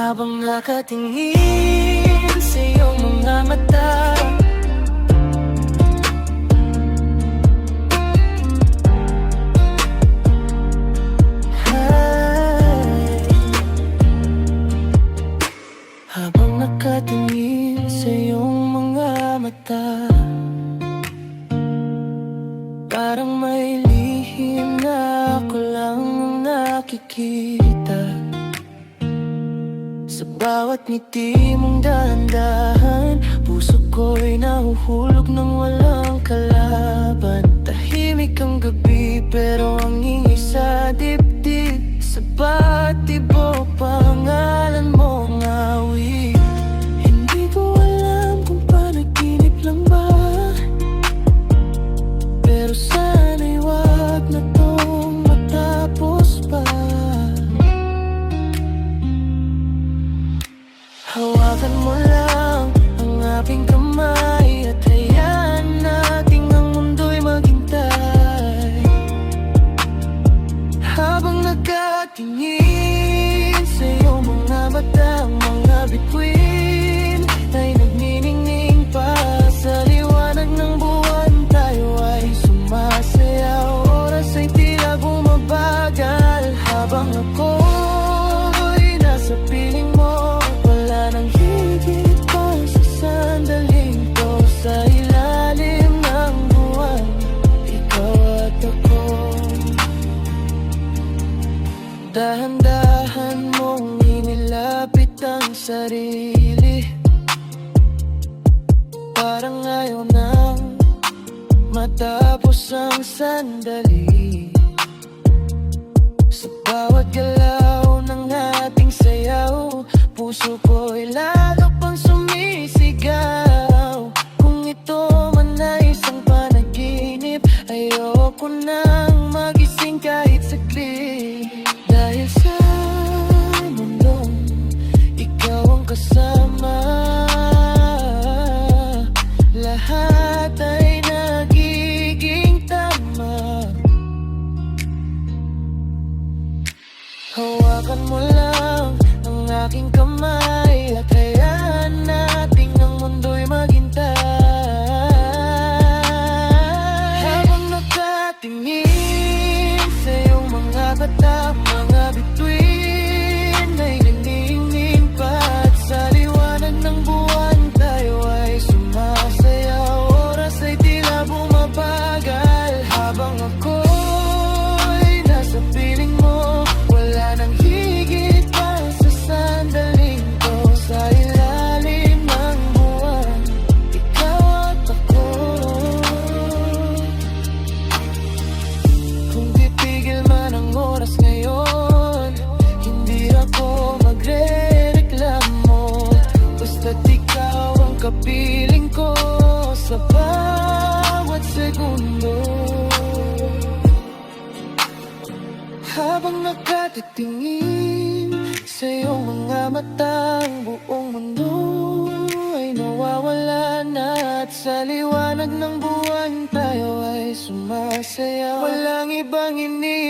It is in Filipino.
Habang nakatingin sa iyong mga mata, habang nakatingin sa iyong mga mata, parang may lihim na ako lang ang nakikita. Sa bawat ngiti mong dahan-dahan, puso ko'y nahuhulog ng walang kalaban. Tahimik ang gabi pero ang ingay sa dibdib, sa bawat ibo pangalan mo ang awit. Hindi ko alam kung panaginip lang ba, pero sana'y wag na tong matapos pa. Hawakan mo lang ang aking kamay at hayaan natin ang mundo'y maghintay. Habang nagkatingin sa iyong mga mata, ang mga bituin ay nagniningning pa. Sa liwanag ng buwan tayo ay sumasayaw, oras ay tila bumabagal. Habang ako'y nasa piling mo, wala nang higit pa sa sandaling to. Sa ilalim ng buwan, ikaw at ako. Dahan-dahan mong inilapit ang sarili, parang ayaw nang matapos ang sandali. Sa bawat galaw ng ating sayaw, puso ko'y lalo pang sumisigaw. Kung ito man ay isang panaginip, ayoko nang magising kahit saglit. Dahil sa mundong ikaw ang kasama, lahat ay nagiging tama. Hawakan mo lang ang aking kamay at hayaan natin ang mundo'y maghintay. Habang nakatingin sa iyong mga mata, mga bituin ay nagniningning pa. At sa liwanag ng buwan tayo ay sumasayaw, oras ay tila bumabagal. Habang ako'y nasa piling mo, wala nang higit pa sa sandaling to. Sa ilalim ng buwan, ikaw at ako. Kung titigil man ang oras ngayon, hindi ako magre-reklamo. Basta't ikaw ang kapiling ko sa bawat segundo. Habang nakatitingin sa iyong mga mata, ang buong mundo ay nawawala na. At sa liwanag ng buwan tayo ay sumasayaw, walang ibang ini